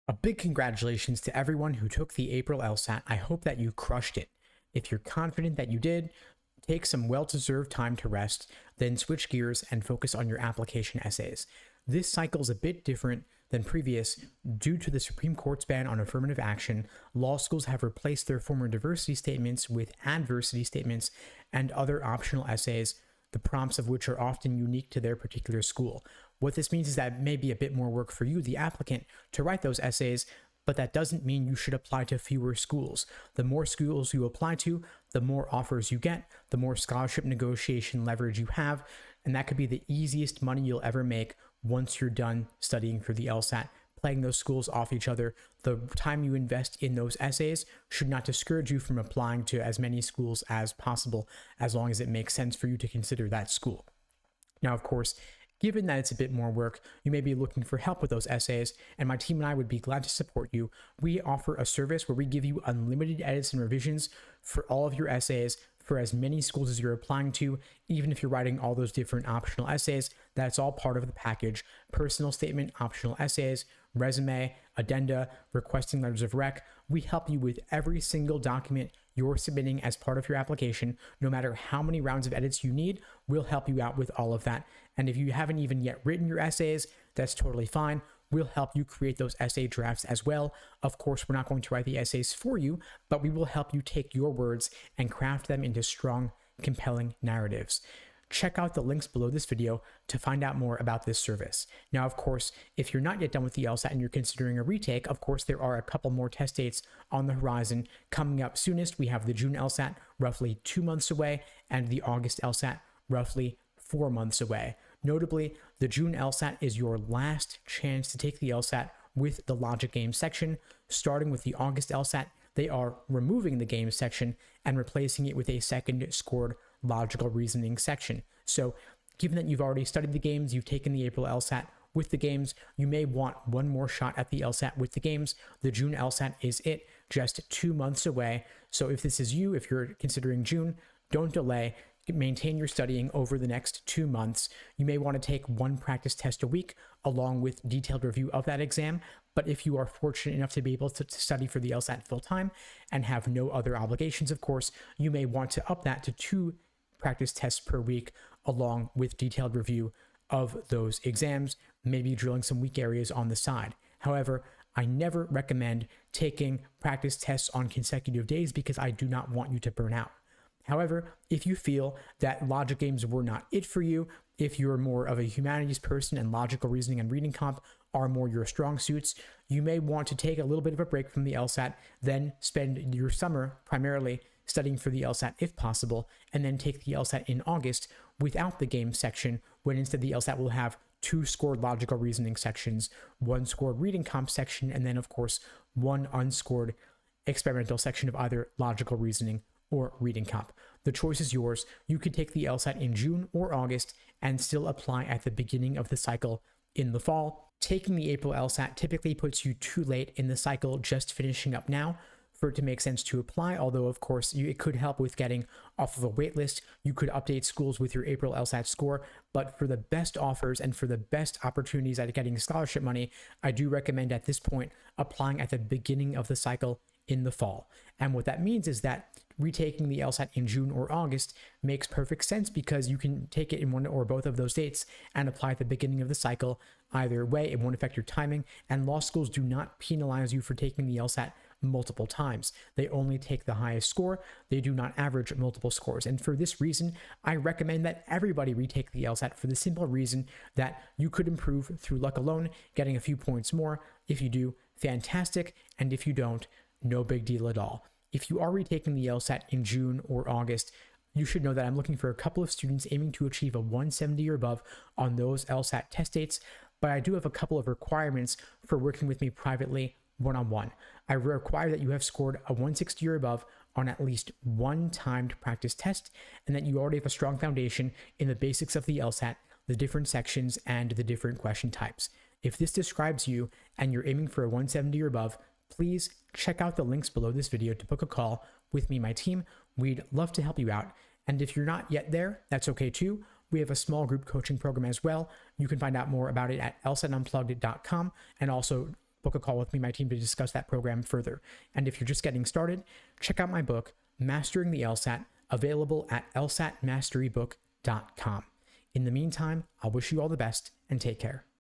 A big congratulations to everyone who took the April LSAT. I hope that you crushed it. If you're confident that you did, take some well-deserved time to rest, then switch gears and focus on your application essays. This cycle is a bit different than previous due to the Supreme Court's ban on affirmative action. Law schools have replaced their former diversity statements with adversity statements and other optional essays, the prompts of which are often unique to their particular school. What this means is that it may be a bit more work for you, the applicant, to write those essays, but that doesn't mean you should apply to fewer schools. The more schools you apply to, the more offers you get, the more scholarship negotiation leverage you have, and that could be the easiest money you'll ever make once you're done studying for the LSAT. Playing those schools off each other, the time you invest in those essays should not discourage you from applying to as many schools as possible, as long as it makes sense for you to consider that school. Now, of course, given that it's a bit more work, you may be looking for help with those essays, and my team and I would be glad to support you. We offer a service where we give you unlimited edits and revisions for all of your essays for as many schools as you're applying to, even if you're writing all those different optional essays. That's all part of the package. Personal statement, optional essays, resume, addenda, requesting letters of rec. We help you with every single document you're submitting as part of your application. No matter how many rounds of edits you need, we'll help you out with all of that. And if you haven't even yet written your essays, that's totally fine. We'll help you create those essay drafts as well. Of course, we're not going to write the essays for you, but we will help you take your words and craft them into strong, compelling narratives. Check out the links below this video to find out more about this service. Now, of course, if you're not yet done with the LSAT and you're considering a retake, of course, there are a couple more test dates on the horizon. Coming up soonest, we have the June LSAT, roughly 2 months away, and the August LSAT, roughly 4 months away. Notably, the June LSAT is your last chance to take the LSAT with the logic game section. Starting with the August LSAT, they are removing the game section and replacing it with a second scored logical reasoning section. So given that you've already studied the games, you've taken the April LSAT with the games, you may want one more shot at the LSAT with the games. The June LSAT is it, just 2 months away. So if this is you, if you're considering June, don't delay. Maintain your studying over the next 2 months. You may want to take one practice test a week along with detailed review of that exam. But if you are fortunate enough to be able to study for the LSAT full time and have no other obligations, of course, you may want to up that to 2 practice tests per week along with detailed review of those exams, maybe drilling some weak areas on the side. However, I never recommend taking practice tests on consecutive days because I do not want you to burn out. However, if you feel that logic games were not it for you, if you're more of a humanities person and logical reasoning and reading comp are more your strong suits, you may want to take a little bit of a break from the LSAT, then spend your summer primarily studying for the LSAT if possible, and then take the LSAT in August without the game section, when instead the LSAT will have 2 scored logical reasoning sections, 1 scored reading comp section, and then of course 1 unscored experimental section of either logical reasoning or reading comp. The choice is yours. You could take the LSAT in June or August and still apply at the beginning of the cycle in the fall. Taking the April LSAT typically puts you too late in the cycle, just finishing up now, for it to make sense to apply, although of course it could help with getting off of a wait list. You could update schools with your April LSAT score, but for the best offers and for the best opportunities at getting scholarship money, I do recommend at this point applying at the beginning of the cycle in the fall. And what that means is that retaking the LSAT in June or August makes perfect sense because you can take it in one or both of those dates and apply at the beginning of the cycle. Either way, it won't affect your timing, and law schools do not penalize you for taking the LSAT multiple times. They only take the highest score. They do not average multiple scores. And for this reason, I recommend that everybody retake the LSAT for the simple reason that you could improve through luck alone, getting a few points more. If you do, fantastic. And if you don't, no big deal at all. If you are retaking the LSAT in June or August, you should know that I'm looking for a couple of students aiming to achieve a 170 or above on those LSAT test dates, but I do have a couple of requirements for working with me privately one-on-one. I require that you have scored a 160 or above on at least one timed practice test, and that you already have a strong foundation in the basics of the LSAT, the different sections, and the different question types. If this describes you and you're aiming for a 170 or above, please check out the links below this video to book a call with me and my team. We'd love to help you out. And if you're not yet there, that's okay too. We have a small group coaching program as well. You can find out more about it at lsatunplugged.com and also book a call with me, my team, to discuss that program further. And if you're just getting started, check out my book, Mastering the LSAT, available at lsatmasterybook.com. In the meantime, I'll wish you all the best and take care.